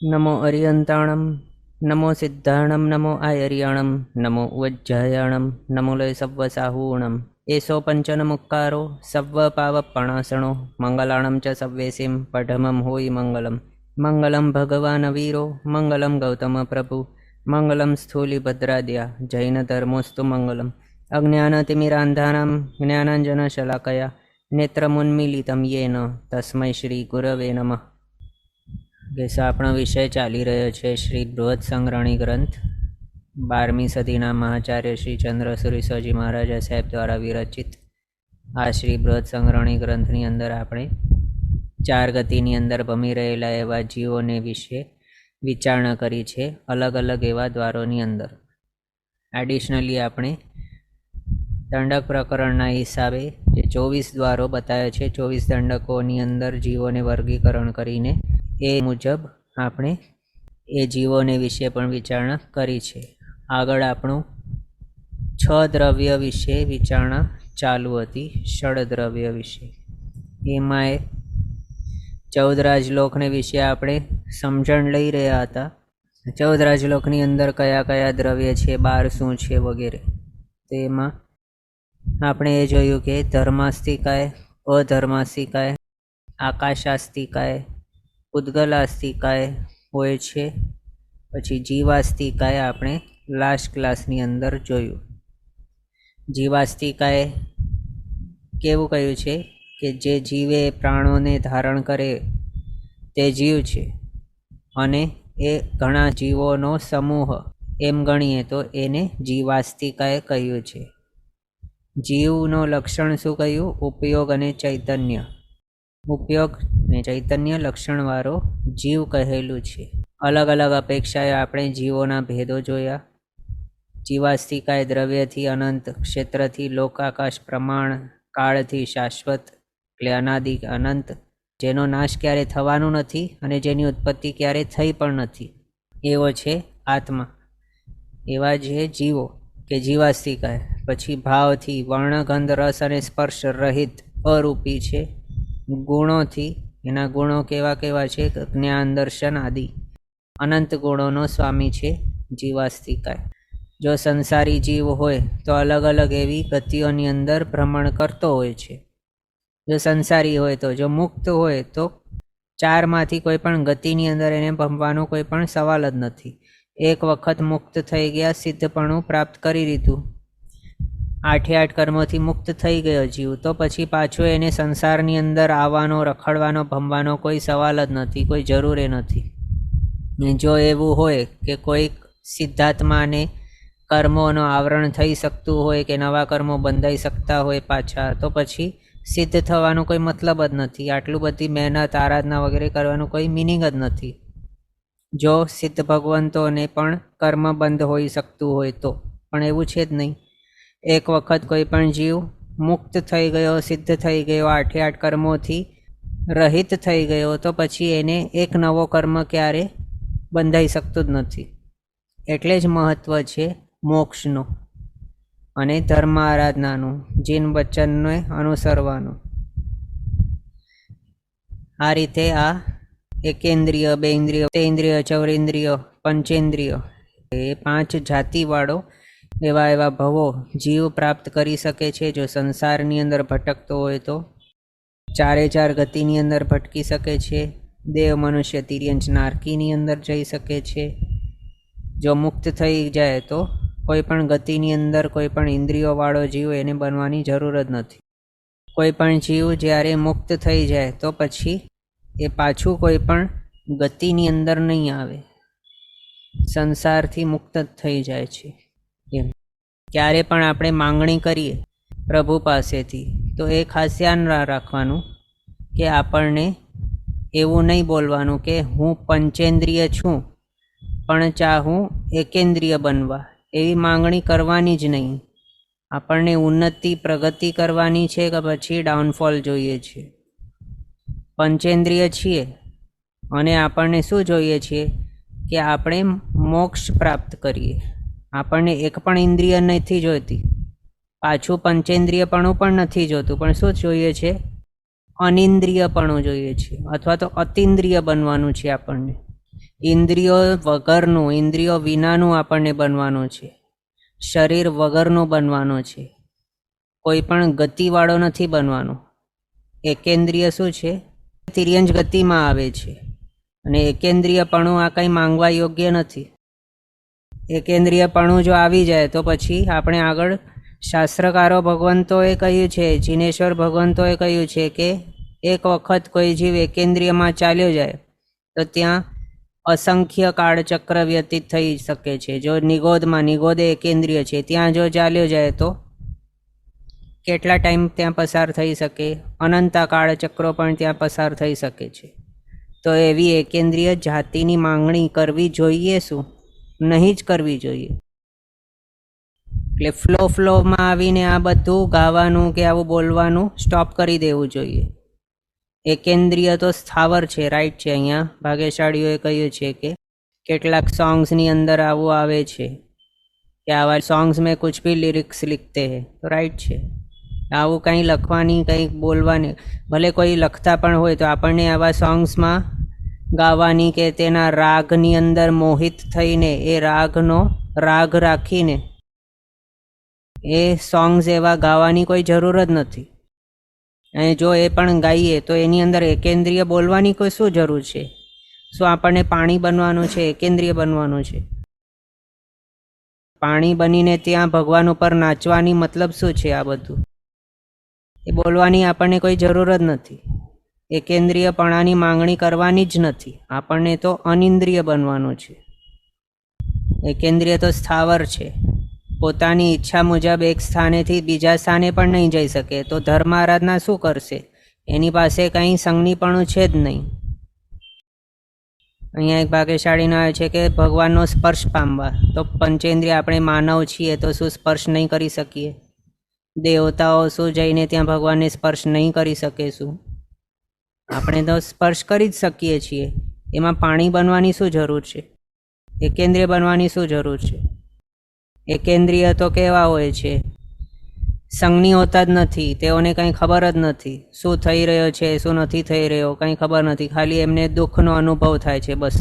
नमो अरियन्ताणं नमो सिद्धाणं नमो आयर्याणं नमो उज्जयाणं नमो लय सव्वसाहूणम् एषो पञ्चनमुक्कारो सव्वपावपणासनो मङ्गलाणं च सव्वेसिं पठमं होयि मङ्गलं मङ्गलं भगवान् वीरो मङ्गलं गौतमप्रभु मङ्गलं स्थूलिभद्राद्या जैनधर्मोऽस्तु मङ्गलम् अज्ञानतिमिरान्धानां ज्ञानाञ्जनशलाकया नेत्रमुन्मीलितं येन तस्मै श्रीगुरवे नमः। આપણો વિષય ચાલી રહ્યો છે શ્રી બૃહદ સંગ્રહણી ગ્રંથ 12મી સદીના મહાચાર્ય શ્રી ચંદ્રસુરી સ્વાજી મહારાજા સાહેબ દ્વારા વિરચિત આ શ્રી બૃહદ સંગ્રહણી ગ્રંથની અંદર આપણે 4 ગતિની અંદર ભમી રહેલા એવા જીવોને વિશે વિચારણા કરી છે, અલગ અલગ એવા દ્વારોની અંદર. એડિશનલી આપણે દંડક પ્રકરણના હિસાબે જે 24 દ્વારો બતાવ્યા છે, 24 દંડકોની અંદર જીવોને વર્ગીકરણ કરીને એ મુજબ આપણે એ જીવોને વિશે પણ વિચારણા કરી છે. આગળ આપણું 6 દ્રવ્ય વિશે વિચારણા ચાલુ હતી, ષડદ્રવ્ય વિશે. એમાં 14 રાજલોકને વિશે આપણે સમજણ લઈ રહ્યા હતા. 14 રાજલોકની અંદર કયા કયા દ્રવ્ય છે, 12 શું છે વગેરે. તેમાં આપણે એ જોયું કે ધર્માસ્તિકાય, અધર્માસ્તિકાય, આકાશાસ્તિકાય, ઉદ્ગલાસ્તિકાય હોય છે. પછી જીવાસ્તિકાય આપણે લાસ્ટ ક્લાસની અંદર જોયું. જીવાસ્તિકાય કેવું કહ્યું છે કે જે જીવે પ્રાણોને ધારણ કરે તે જીવ છે, અને એ ઘણા જીવોનો સમૂહ એમ ગણીએ તો એને જીવાસ્તિકાય કહ્યું છે. જીવનો લક્ષણ શું કહ્યું? ઉપયોગ અને ચૈતન્ય. ઉપયોગ ને ચૈતન્ય લક્ષણવાળો જીવ કહેલું છે. અલગ અલગ અપેક્ષાએ આપણે જીવોના ભેદો જોયા. જીવાસ્તિકાય દ્રવ્યથી અનંત, ક્ષેત્રથી લોકાકાશ, પ્રમાણ, કાળથી શાશ્વત, એટલે અનાદિ અનંત, જેનો નાશ ક્યારે થવાનું નથી અને જેની ઉત્પત્તિ ક્યારે થઈ પણ નથી, એવો છે આત્મા. એવા જે જીવો કે જીવાસ્તિકાય. પછી ભાવથી વર્ણ, ગંધ, રસ અને સ્પર્શ રહિત અરૂપી છે. ગુણોથી, એના ગુણો કેવા કેવા છે? જ્ઞાન, દર્શન આદિ અનંત ગુણોનો સ્વામી છે જીવાસ્તિકાય. જો સંસારી જીવ હોય તો અલગ અલગ એવી ગતિઓની અંદર ભ્રમણ કરતો હોય છે. જો સંસારી હોય તો, જો મુક્ત હોય તો 4માંથી કોઈ પણ ગતિની અંદર એને ભમવાનો કોઈ પણ સવાલ જ નથી. એક વખત મુક્ત થઈ ગયા, સિદ્ધપણું પ્રાપ્ત કરી લીધું, 8 કર્મોથી મુક્ત થઈ ગયો જીવ, તો પછી પાછો એને સંસારની અંદર આવવાનો, રખડવાનો, ભમવાનો કોઈ સવાલ જ નથી, કોઈ જરૂર એ નથી. જો એવું હોય કે કોઈક સિદ્ધાત્માને કર્મોનો આવરણ થઈ શકતું હોય કે નવા કર્મો બંધાઈ શકતા હોય પાછા, તો પછી સિદ્ધ થવાનું કોઈ મતલબ જ નથી. આટલું બધી મહેનત, આરાધના વગેરે કરવાનું કોઈ મિનિંગ જ નથી. જો સિદ્ધ ભગવંતોને પણ કર્મ બંધ હોઈ શકતું હોય તો, પણ એવું છે જ નહીં. એક વખત કોઈ પણ જીવ મુક્ત થઈ ગયો, સિદ્ધ થઈ ગયો, 8 કર્મોથી રહિત થઈ ગયો, તો પછી એને એક નવો કર્મ ક્યારે બંધાઈ શકતું જ નથી. એટલે જ મહત્વ છે મોક્ષનો અને ધર્મ આરાધનાનું, જીન વચનને અનુસરવાનું. આ રીતે આ એકેન્દ્રિય, 2 ઇન્દ્રિય, 3 ઇન્દ્રિય, 4 ઇન્દ્રિય, પંચેન્દ્રિય, એ 5 જાતિવાળો એવા ભવો જીવ પ્રાપ્ત કરી શકે છે. જો સંસારની અંદર ભટકતો હોય તો 4 ગતિની અંદર ભટકી શકે છે. દેવ, મનુષ્ય, તિર્યંચ, નારકીની અંદર જઈ શકે છે. જો મુક્ત થઈ જાય તો કોઈ પણ ગતિની અંદર કોઈ પણ ઇન્દ્રિયોવાળો જીવ એને બનવાની જરૂર જ નથી. કોઈ પણ જીવ જ્યારે મુક્ત થઈ જાય તો પછી એ પાછું કોઈ પણ ગતિની અંદર નહીં આવે, સંસારથી મુક્ત થઈ જાય છે. એમ ક્યારે પણ આપણે માંગણી કરીએ પ્રભુ પાસેથી તો એ ખાસ ધ્યાન રાખવાનું કે આપણને એવું નહીં બોલવાનું કે હું પંચેન્દ્રિય છું પણ ચાહું એકેન્દ્રિય બનવા, એવી માંગણી કરવાની જ નહીં. આપણને ઉન્નતિ, પ્રગતિ કરવાની છે કે પછી ડાઉનફોલ જોઈએ છે? પંચેન્દ્રિય છીએ અને આપણને શું જોઈએ છીએ કે આપણે મોક્ષ પ્રાપ્ત કરીએ. આપણને એક પણ ઇન્દ્રિય નથી જોઈતી, પાછું પંચેન્દ્રિયપણું પણ નથી જોતું, પણ શું જોઈએ છે? અનિન્દ્રિયપણું જોઈએ છે, અથવા તો અતિન્દ્રિય બનવાનું છે આપણને. ઇન્દ્રિયો વગરનું, ઇન્દ્રિયો વિનાનું આપણને બનવાનું છે, શરીર વગરનું બનવાનું છે, કોઈ પણ ગતિવાળો નથી બનવાનું. એકેન્દ્રિય શું છે? તિર્યંજ ગતિમાં આવે છે, અને એકેન્દ્રિયપણું આ કંઈ માંગવા યોગ્ય નથી. એકેન્દ્રિયપણું જો આવી જાય તો પછી આપણે આગળ શાસ્ત્રકારો ભગવંતોએ કહ્યું છે, જીનેશ્વર ભગવંતોએ કહ્યું છે કે એક વખત કોઈ જીવ એકેન્દ્રિયમાં ચાલ્યો જાય તો ત્યાં અસંખ્ય કાળચક્ર વ્યતીત થઈ શકે છે. જો નિગોદ એકેન્દ્રિય છે, ત્યાં જો ચાલ્યો જાય તો કેટલા ટાઈમ ત્યાં પસાર થઈ શકે, અનંતા કાળચક્રો પણ ત્યાં પસાર થઈ શકે છે. તો એવી એકેન્દ્રિય જાતિની માંગણી કરવી જોઈએ શું? નહીં જ કરવી જોઈએ. એટલે ફ્લોમાં આવીને આ બધું ગાવાનું કે આવું બોલવાનું સ્ટોપ કરી દેવું જોઈએ. એકેન્દ્રિય તો સ્થાવર છે, રાઈટ છે. અહીંયા ભાગ્યશાળીઓએ કહ્યું છે કે કેટલાક સોંગ્સની અંદર આવું આવે છે કે આવા સોંગ્સ મેં કુછ ભી લિરિક્સ લિખતે હૈ, તો રાઈટ છે. આવું કંઈ લખવાની, કંઈક બોલવાની, ભલે કોઈ લખતા પણ હોય તો આપણને આવા સોંગ્સમાં ગાવાની કે તેના રાગની અંદર મોહિત થઈને એ રાગનો રાગ રાખીને એ સોંગ્સ એવા ગાવાની કોઈ જરૂર જ નથી. અને જો એ પણ ગાઈએ તો એની અંદર એકેન્દ્રિય બોલવાની કોઈ શું જરૂર છે? શું આપણને પાણી બનવાનું છે, એકેન્દ્રિય બનવાનું છે? પાણી બનીને ત્યાં ભગવાન ઉપર નાચવાની મતલબ શું છે? આ બધું એ બોલવાની આપણને કોઈ જરૂર જ નથી. એકેન્દ્રિયપણાની માંગણી કરવાની જ નથી. આપણને તો અનિન્દ્રિય બનવાનું છે. એકેન્દ્રિય તો સ્થાવર છે, પોતાની ઈચ્છા મુજબ એક સ્થાનેથી બીજા સ્થાને પણ નહીં જઈ શકે. તો ધર્મ આરાધના શું કરશે? એની પાસે કંઈ સંજ્ઞીપણું છે જ નહીં. અહીંયા એક ભાગ્યશાળીનો આવે છે કે ભગવાનનો સ્પર્શ પામવા. તો પંચેન્દ્રિય આપણે માનવ છીએ તો શું સ્પર્શ નહીં કરી શકીએ? દેવતાઓ શું જઈને ત્યાં ભગવાનને સ્પર્શ નહીં કરી શકે? શું આપણે તો સ્પર્શ કરી જ શકીએ છીએ. એમાં પાણી બનવાની શું જરૂર છે? એકેન્દ્રિય બનવાની શું જરૂર છે? એકેન્દ્રિય તો કેવા હોય છે? સંજ્ઞી હોતા જ નથી. તેઓને કંઈ ખબર જ નથી શું થઈ રહ્યો છે, શું નથી થઈ રહ્યો, કંઈ ખબર નથી. ખાલી એમને દુઃખનો અનુભવ થાય છે, બસ.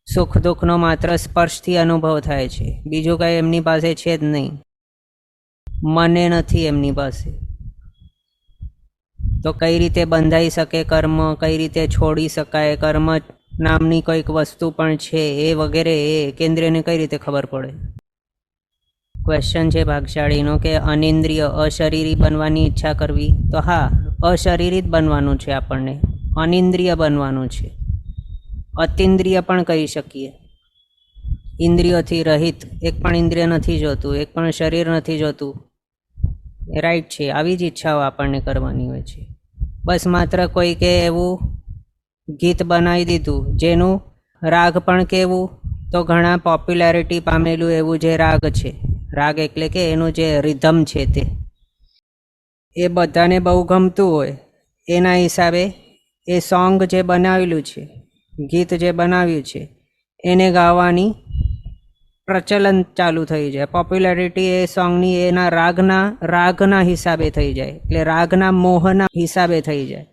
સુખ દુઃખનો માત્ર સ્પર્શથી અનુભવ થાય છે, બીજું કંઈ એમની પાસે છે જ નહીં. મને નથી એમની પાસે. તો કઈ રીતે બંધાઈ શકે કર્મ, કઈ રીતે છોડી શકાય, કર્મ નામની કોઈક વસ્તુ પણ છે એ વગેરે એ કેન્દ્રને કઈ રીતે ખબર પડે? ક્વેશ્ચન છે ભાગશાળીનો કે અનિન્દ્રિય અશરીરી બનવાની ઈચ્છા કરવી. તો હા, અશરીરી જ બનવાનું છે આપણને, અનિન્દ્રિય બનવાનું છે. અતિન્દ્રિય પણ કહી શકીએ. ઇન્દ્રિયોથી રહિત, એક પણ ઇન્દ્રિય નથી જોતું, એક પણ શરીર નથી જોતું. રાઈટ છે. આવી જ ઈચ્છાઓ આપણને કરવાની હોય છે. બસ માત્ર કોઈ કે એવું ગીત બનાવી દીધું જેનું રાગ પણ કેવું, તો ઘણા પોપ્યુલારિટી પામેલું એવું જે રાગ છે, રાગ એટલે કે એનું જે રિધમ છે તે એ બધાને બહુ ગમતું હોય. એના હિસાબે એ સોંગ જે બનાવેલું છે, ગીત જે બનાવ્યું છે, એને ગાવાની પ્રચલન ચાલુ થઈ જાય. પોપ્યુલારિટી એ સોંગની એના રાગના હિસાબે થઈ જાય, એટલે રાગના મોહના હિસાબે થઈ જાય.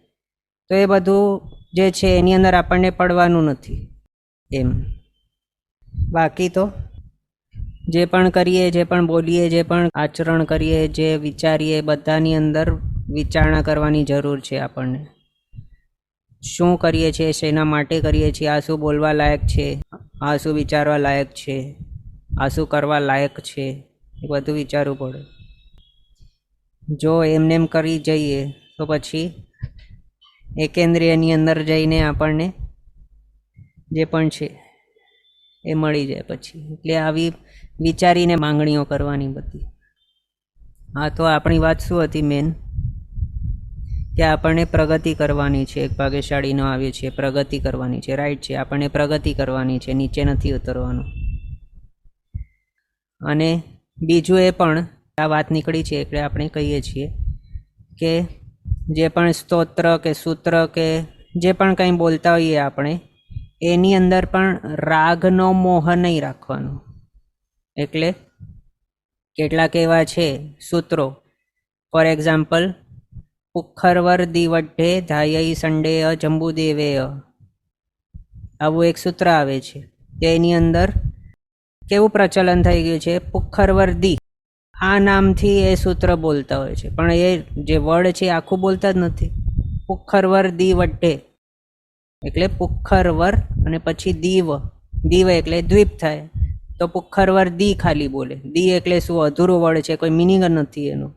તો એ બધું જે છે એની અંદર આપણને પડવાનું નથી એમ. બાકી તો જે પણ કરીએ, જે પણ બોલીએ, જે પણ આચરણ કરીએ, જે વિચારીએ, બધાની અંદર વિચારણા કરવાની જરૂર છે આપણને. શું કરીએ છીએ, શેના માટે કરીએ છીએ, આ શું બોલવા લાયક છે, આ શું વિચારવા લાયક છે, આ શું કરવા લાયક છે, એ બધું વિચારવું પડે. જો એમને એમ કરી જઈએ તો પછી એકેન્દ્રિયની અંદર જઈને આપણને જે પણ છે એ મળી જાય પછી. એટલે આવી વિચારીને માંગણીઓ કરવાની બધી. હા, તો આપણી વાત શું હતી મેન? કે આપણને પ્રગતિ કરવાની છે. એક ભાગ્યશાળીનો આવ્યો છે, પ્રગતિ કરવાની છે. રાઈટ છે, આપણને પ્રગતિ કરવાની છે, નીચે નથી ઉતરવાનું. અને બીજું એ પણ આ વાત નીકળી છે એટલે આપણે કહીએ છીએ કે જે પણ સ્તોત્ર કે સૂત્ર કે જે પણ કંઈ બોલતા હોઈએ આપણે, એની અંદર પણ રાગનો મોહ નહીં રાખવાનો. એટલે કેટલાક એવા છે સૂત્રો, ફોર એક્ઝામ્પલ, પુખરવર દિવઢે ધાયઈ સંડેય જંબુદેવેય, આવું એક સૂત્ર આવે છે. તેની અંદર કેવું પ્રચલન થઈ ગયું છે, પુખ્ખરવર્દી આ નામથી એ સૂત્ર બોલતા હોય છે, પણ એ જે વર્ડ છે આખું બોલતા જ નથી. પુખ્ખરવર્દી વટ્ટે એટલે પુખ્ખરવર અને પછી દીવ, દીવ એટલે દ્વીપ થાય, તો પુખ્ખરવર્દી ખાલી બોલે. દી એટલે શું, અધૂરું વર્ડ છે, કોઈ મિનિંગ જ નથી, એનો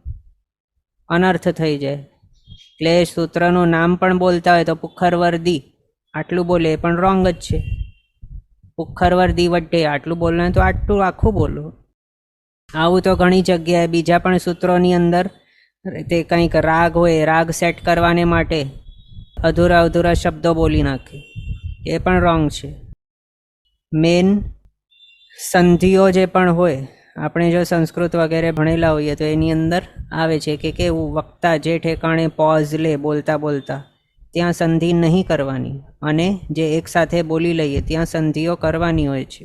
અનર્થ થઈ જાય. એટલે સૂત્રનું નામ પણ બોલતા હોય તો પુખ્ખરવર્દી આટલું બોલે એ પણ રોંગ જ છે. પુખ્ખરવર્દી વટ્ટે આટલું બોલવાનું તો આટલું આખું બોલો. આવું તો ઘણી જગ્યાએ બીજા પણ સૂત્રોની અંદર તે કંઈક રાગ હોય, રાગ સેટ કરવાને માટે અધૂરા શબ્દો બોલી નાખે, એ પણ રોંગ છે. મેન સંધિઓ જે પણ હોય, આપણે જો સંસ્કૃત વગેરે ભણેલા હોઈએ તો એની અંદર આવે છે કે કેવું વક્તા જે ઠેકાણે પોઝ લે બોલતા બોલતા ત્યાં સંધિ નહીં કરવાની, અને જે એકસાથે બોલી લઈએ ત્યાં સંધિઓ કરવાની હોય છે.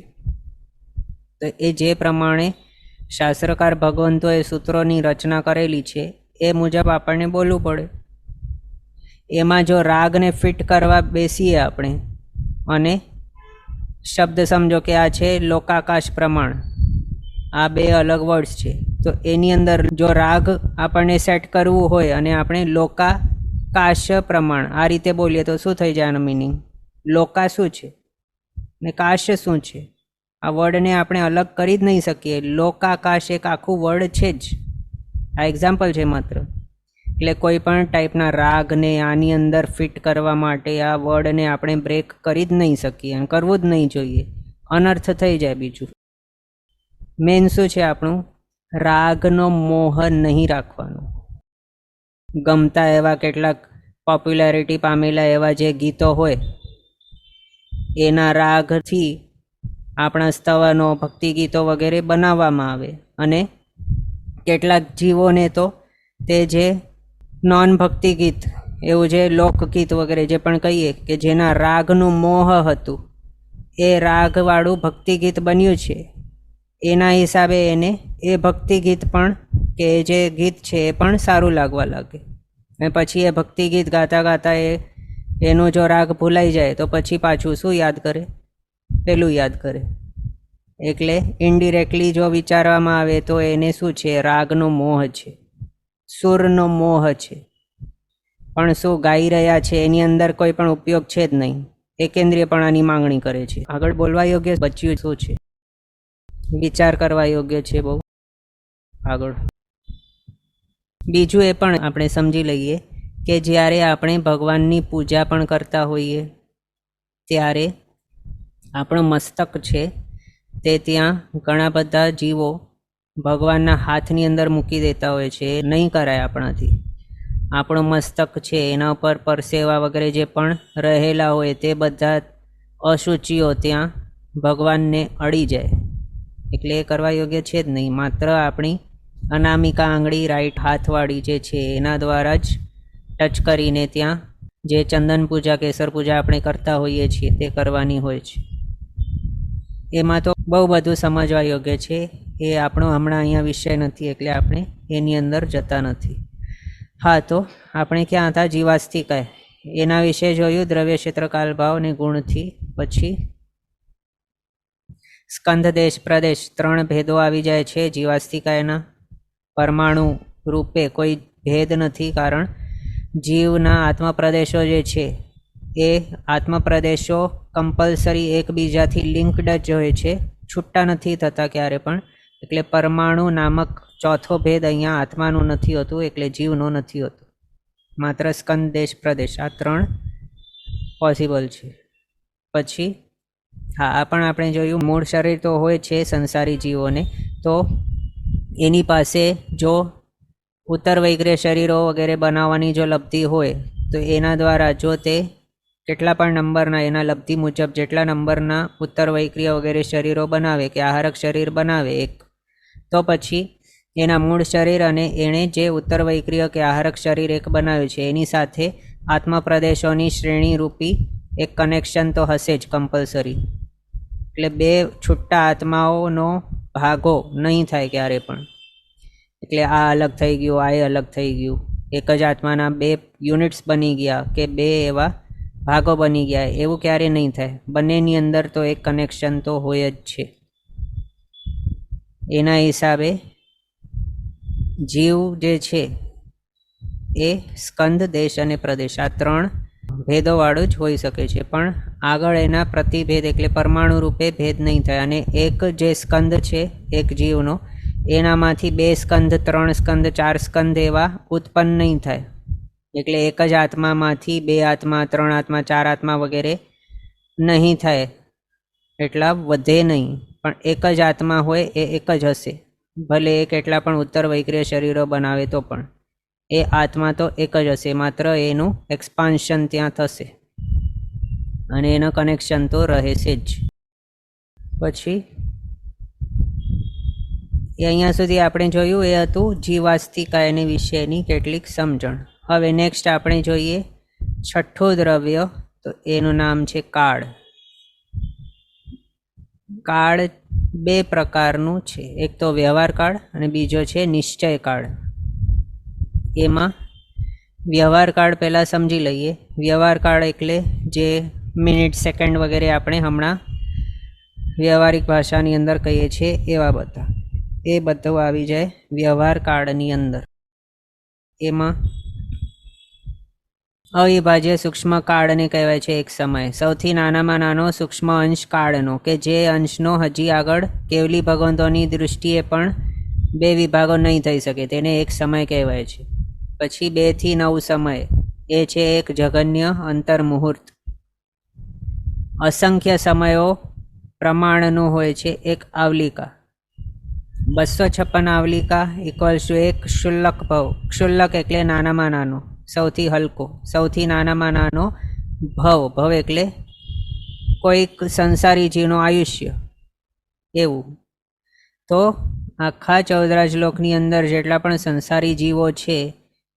તો એ જે પ્રમાણે શાસ્ત્રકાર ભગવંતોએ સૂત્રોની રચના કરેલી છે એ મુજબ આપણને બોલવું પડે. એમાં જો રાગને ફિટ કરવા બેસીએ આપણે અને શબ્દ સમજો કે આ છે લોકાકાશ પ્રમાણ, આ બે અલગ વર્ડ્સ છે, તો એની અંદર જો રાગ આપણને સેટ કરવું હોય અને આપણે લોકાકાશ પ્રમાણ આ રીતે બોલીએ તો શું થઈ જાય આનો મિનિંગ? લોકા શું છે ને કાશ શું છે? આ વર્ડને આપણે અલગ કરી જ નહીં શકીએ. લોકાકાશ એક આખું વર્ડ છે જ, આ એક્ઝામ્પલ છે માત્ર. એટલે કોઈ પણ ટાઈપના રાગને આની અંદર ફિટ કરવા માટે આ વર્ડને આપણે બ્રેક કરી જ નહીં શકીએ, અને કરવું જ નહીં જોઈએ, અનર્થ થઈ જાય. બીજું મેન શું છે આપણું? રાગનો મોહ નહીં રાખવાનો. ગમતા એવા કેટલાક પોપ્યુલારિટી પામેલા એવા જે ગીતો હોય એના રાગથી આપણા સ્તવનો, ભક્તિ ગીતો વગેરે બનાવવામાં આવે, અને કેટલાક જીવોને તો તે જે નોન ભક્તિ ગીત, એવું જે લોકગીત વગેરે જે પણ કહીએ કે જેના રાગનું મોહ હતું, એ રાગવાળું ભક્તિ ગીત બન્યું છે, એના હિસાબે એને એ ભક્તિ ગીત પણ કે જે ગીત છે એ પણ સારું લાગવા લાગે. અને પછી એ ભક્તિ ગીત ગાતા ગાતા એનો જો રાગ ભૂલાઈ જાય તો પછી પાછું શું યાદ કરે? પેલું યાદ કરે. એટલે ઇનડિરેક્ટલી જો વિચારવામાં આવે તો એને શું છે? રાગનો મોહ છે, સુરનો મોહ છે. પણ શું ગાઈ રહ્યા છે એની અંદર કોઈ પણ ઉપયોગ છે જ નહીં, એકેન્દ્રિયપણાની માંગણી કરે છે. આગળ બોલવા યોગ્ય બચ્યું શું છે? વિચાર કરવા યોગ્ય છે બહુ. આગળ બીજું એ પણ આપણે સમજી લઈએ કે જ્યારે આપણે ભગવાનની પૂજા પણ કરતા હોઈએ ત્યારે આપણું મસ્તક છે તે ત્યાં ઘણા બધા જીવો ભગવાનના હાથની અંદર મૂકી દેતા હોય છે. એ નહીં કરાય આપણાથી. આપણું મસ્તક છે એના ઉપર પરસેવા વગેરે જે પણ રહેલા હોય તે બધા અશુચિઓ ત્યાં ભગવાનને અડી જાય, એટલે એ કરવા યોગ્ય છે જ નહીં. માત્ર આપણી અનામિકા આંગળી, રાઈટ હાથવાળી જે છે એના દ્વારા જ ટચ કરીને ત્યાં જે ચંદન પૂજા, કેસર પૂજા આપણે કરતા હોઈએ છીએ તે કરવાની હોય છે. એમાં તો બહુ બધું સમજવા યોગ્ય છે, એ આપણો હમણાં અહીંયા વિષય નથી, એટલે આપણે એની અંદર જતા નથી. હા, તો આપણે ક્યાં હતા? જીવાસ્તિકાય, એના વિશે જોયું. દ્રવ્ય, ક્ષેત્ર, કાલ, ભાવ ને ગુણથી. પછી સ્કંદ, દેશ, પ્રદેશ, 3 ભેદો આવી જાય છે જીવાસ્તિકાયના. પરમાણુ રૂપે કોઈ ભેદ નથી, કારણ જીવના આત્મપ્રદેશો જે છે એ આત્મપ્રદેશો કમ્પલસરી એકબીજાથી લિંક્ડ જ હોય છે, છૂટા નથી થતા ક્યારે પણ. એટલે પરમાણુ નામક ચોથો ભેદ અહીંયા આત્માનું નથી હોતું, એટલે જીવનો નથી હોતો. માત્ર સ્કંદ, દેશ, પ્રદેશ, આ 3 પોસિબલ છે. પછી હા, આ પણ આપણે જોયું. મૂળ શરીર તો હોય છે સંસારી જીવોને, તો એની પાસે જો ઉત્તર વૈગ્રહ શરીરો વગેરે બનાવવાની જો લબ્ધિ હોય તો એના દ્વારા જો તે કેટલા પણ નંબરના, એના લબ્ધિ મુજબ જેટલા નંબરના ઉત્તર વૈક્રિય વગેરે શરીરો બનાવે કે આહારક શરીર બનાવે એક, તો પછી એના મૂળ શરીર અને એણે જે ઉત્તર વૈક્રિય કે આહારક શરીર એક બનાવ્યું છે એની સાથે આત્મપ્રદેશોની શ્રેણી રૂપી એક કનેક્શન તો હશે જ કમ્પલસરી. એટલે 2 છૂટા આત્માઓનો ભાગો નહીં થાય ક્યારે પણ. એટલે આ અલગ થઈ ગયું, આ અલગ થઈ ગયું. એક જ આત્માના 2 યુનિટ્સ બની ગયા કે 2 એવા ભાગો બની ગયા, એવું ક્યારે નહીં થાય. બંનેની અંદર તો એક કનેક્શન તો હોય જ છે. એના હિસાબે જીવ જે છે એ સ્કંદ, દેશ અને પ્રદેશ આ 3 ભેદોવાળું જ હોઈ શકે છે, પણ આગળ એના પ્રતિભેદ એટલે પરમાણુ રૂપે ભેદ નહીં થાય. અને એક જે સ્કંદ છે એક જીવનો, એનામાંથી 2 સ્કંદ, 3 સ્કંદ, 4 સ્કંદ એવા ઉત્પન્ન નહીં થાય. એટલે એક જ આત્મામાંથી 2 આત્મા, 3 આત્મા, 4 આત્મા વગેરે નહીં થાય, એટલા વધે નહીં. પણ એક જ આત્મા હોય એ એક જ હશે, ભલે એ કેટલા પણ ઉત્તર વૈક્રિય શરીરો બનાવે તો પણ એ આત્મા તો એક જ હશે, માત્ર એનું એક્સપાન્શન ત્યાં થશે અને એનું કનેક્શન તો રહેશે જ. પછી એ અહીંયા સુધી આપણે જોયું એ હતું જીવાસ્તિકા એની વિશેની કેટલીક સમજણ. હવે નેક્સ્ટ આપણે જોઈએ 6થું દ્રવ્ય, તો એનું નામ છે કાળ. કાળ 2 પ્રકારનું છે, એક તો વ્યવહાર કાળ અને બીજો છે નિશ્ચય કાળ. એમાં વ્યવહાર કાળ પહેલાં સમજી લઈએ. વ્યવહાર કાળ એટલે જે મિનિટ, સેકન્ડ વગેરે આપણે હમણાં વ્યવહારિક ભાષાની અંદર કહીએ છીએ એવા બધા, એ બધું આવી જાય વ્યવહાર કાળની અંદર. એમાં અવિભાજ્ય સૂક્ષ્મ કાળને કહેવાય છે એક સમય. સૌથી નાનામાં નાનો સૂક્ષ્મ અંશ કાળનો, કે જે અંશનો હજી આગળ કેવલી ભગવંતોની દૃષ્ટિએ પણ 2 વિભાગો નહીં થઈ શકે, તેને એક સમય કહેવાય છે. પછી 2 થી 9 સમય, એ છે એક જગન્ય અંતર મુહૂર્ત. અસંખ્ય સમયો પ્રમાણનું હોય છે એક આવલિકા. 256 આવલિકા ઇક્વલ્સ ટુ એક ક્ષુલ્લક ભવ. ક્ષુલ્લક એટલે નાનામાં નાનો, સૌથી હલકો, સૌથી નાનામાં નાનો ભવ. ભવ એટલે કોઈક સંસારી જીવનું આયુષ્ય એવું. તો આખા 14 લોકની અંદર જેટલા પણ સંસારી જીવો છે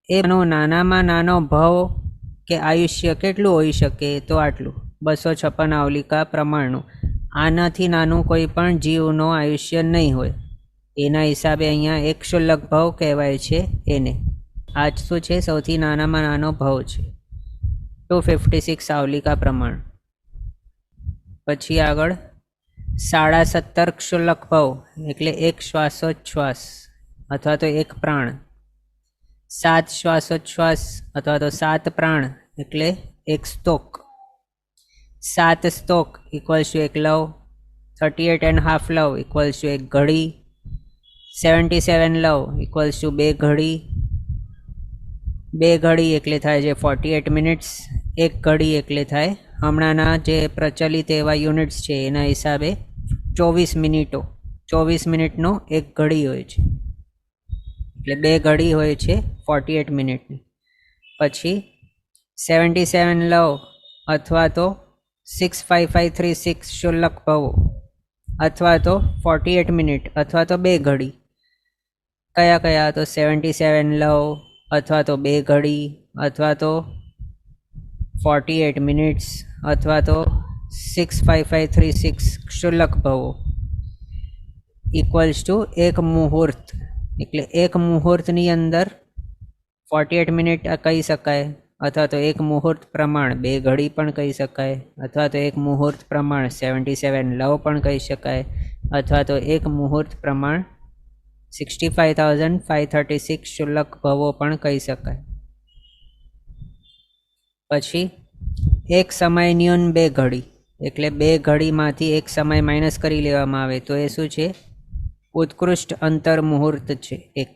એનો નાનામાં નાનો ભવ કે આયુષ્ય કેટલું હોઈ શકે, તો આટલું 256 આવલિકા પ્રમાણનું. આનાથી નાનું કોઈ પણ જીવનો આયુષ્ય નહીં હોય. એના હિસાબે અહીંયા એક ક્ષુલ્લક ભવ કહેવાય છે એને. આ શું છે? સૌથી નાનામાં નાનો ભવ છે, 256 આવલિકા પ્રમાણ. પછી આગળ 17.5 ક્ષુલ્લક ભવ એટલે એક શ્વાસોચ્છ્વાસ અથવા તો એક પ્રાણ. 7 શ્વાસોચ્છ્વાસ અથવા તો 7 પ્રાણ એટલે એક સ્તોક. 7 સ્તોક ઇક્વલ્સ ટુ એક લવ. 38.5 લવ ઇક્વલ્સ ટુ એક ઘડી. 77 લવ ઇક્વલ્સ ટુ 2 ઘડી. 2 ઘડી એટલે થાય છે 48 મિનિટ્સ. એક ઘડી એટલે થાય હમણાંના જે પ્રચલિત એવા યુનિટ્સ છે એના હિસાબે 24 મિનિટો. 24 મિનિટનો એક ઘડી હોય છે, એટલે 2 ઘડી હોય છે 48 મિનિટની. પછી 77 લવ અથવા તો 65536 ક્ષુલ્લક ભવો અથવા તો 48 મિનિટ અથવા તો 2 ઘડી. કયા કયા? તો 77 લવ અથવા તો 2 ઘડી અથવા તો 48 મિનિટ્સ અથવા તો 65536 ક્ષુલ્લક ભવો ઇક્વલ્સ ટુ એક મુહૂર્ત. એટલે એક મુહૂર્તની અંદર 48 મિનિટ કહી શકાય, અથવા તો એક મુહૂર્ત પ્રમાણ 2 ઘડી પણ કહી શકાય, અથવા તો એક મુહૂર્ત પ્રમાણ 77 લવ પણ કહી શકાય, અથવા તો એક મુહૂર્ત પ્રમાણ 65,536 ક્ષુલ્લક ભવો પણ કહી શકાય. પછી એક સમય ન્યૂન 2 ઘડી, એટલે 2 ઘડીમાંથી એક સમય માઇનસ કરી લેવામાં આવે તો એ શું છે? ઉત્કૃષ્ટ અંતર મુહૂર્ત છે એક.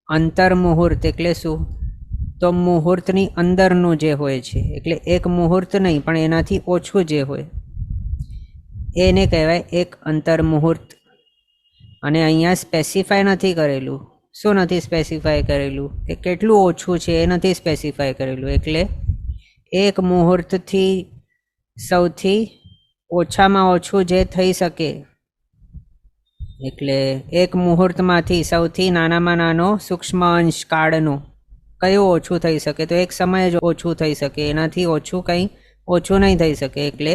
અંતર મુહૂર્ત એટલે શું? તો મુહૂર્તની અંદરનું જે હોય છે, એટલે એક મુહૂર્ત નહીં પણ એનાથી ઓછું જે હોય એને કહેવાય એક અંતર મુહૂર્ત. અને અહીંયા સ્પેસિફાય નથી કરેલું. શું નથી સ્પેસિફાય કરેલું? કે કેટલું ઓછું છે એ નથી સ્પેસિફાય કરેલું. એટલે એક મુહૂર્તથી સૌથી ઓછામાં ઓછું જે થઈ શકે, એટલે એક મુહૂર્તમાંથી સૌથી નાનામાં નાનો સૂક્ષ્મ અંશ કાળનો કયું ઓછું થઈ શકે? તો એક સમય જ ઓછું થઈ શકે, એનાથી ઓછું કંઈ ઓછું નહીં થઈ શકે. એટલે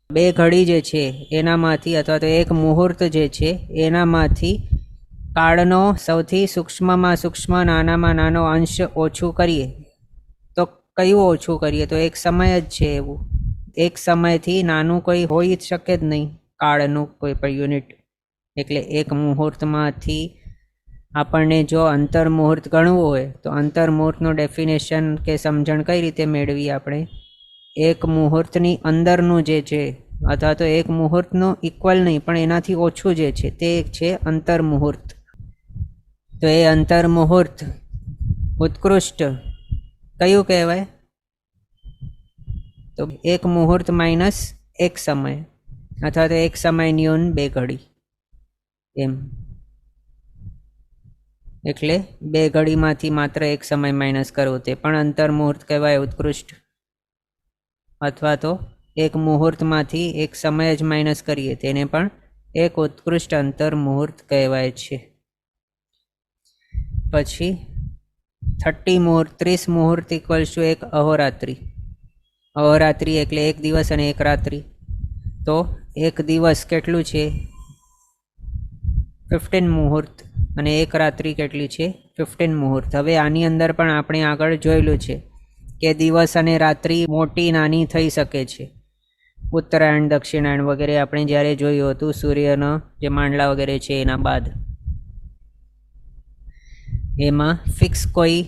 2 ઘડી જે છે એનામાંથી અથવા તો એક મુહૂર્ત જે છે એનામાંથી કાળનો સૌથી સૂક્ષ્મમાં સૂક્ષ્મ નાનામાં નાનો અંશ ઓછું કરીએ તો કયું ઓછું કરીએ તો એક સમય જ છે. એવું એક સમયથી નાનું કોઈ હોઈ જ શકે જ નહીં કાળનું કોઈ પણ યુનિટ. એટલે એક મુહૂર્તમાંથી આપણને જો અંતર મુહૂર્ત ગણવું હોય તો અંતર મુહૂર્તનું ડેફિનેશન કે સમજણ કઈ રીતે મેળવી આપણે? એક મુહૂર્તની અંદરનું જે છે અથવા તો એક મુહૂર્તનું ઇક્વલ નહીં પણ એનાથી ઓછું જે છે તે છે અંતર મુહૂર્ત. તો એ અંતર મુહૂર્ત ઉત્કૃષ્ટ કયું કહેવાય? તો એક મુહૂર્ત માઇનસ એક સમય અથવા તો એક સમય ન્યૂન 2 ઘડી એમ. એટલે 2 ઘડીમાંથી માત્ર એક સમય માઇનસ કરવો તે પણ અંતર મુહૂર્ત કહેવાય ઉત્કૃષ્ટ. અથવા તો એક મુહૂર્તમાંથી એક સમય જ માઇનસ કરીએ તેને પણ એક ઉત્કૃષ્ટ અંતર મુહૂર્ત કહેવાય છે. પછી 30 મુહૂર્ત 30 મુહૂર્ત ઇક્વલ્સ ટુ એક અહોરાત્રિ. અહોરાત્રિ એટલે એક દિવસ અને એક રાત્રિ. તો એક દિવસ કેટલું છે? 15 મુહૂર્ત અને એક રાત્રિ કેટલી છે? 15 મુહૂર્ત. હવે આની અંદર પણ આપણે આગળ જોયેલું છે કે દિવસ અને રાત્રિ મોટી નાની થઈ શકે છે. ઉત્તરાયણ દક્ષિણાયણ વગેરે આપણે જ્યારે જોયું હતું સૂર્યનો જે માંડલા વગેરે છે એના બાદ, એમાં ફિક્સ કોઈ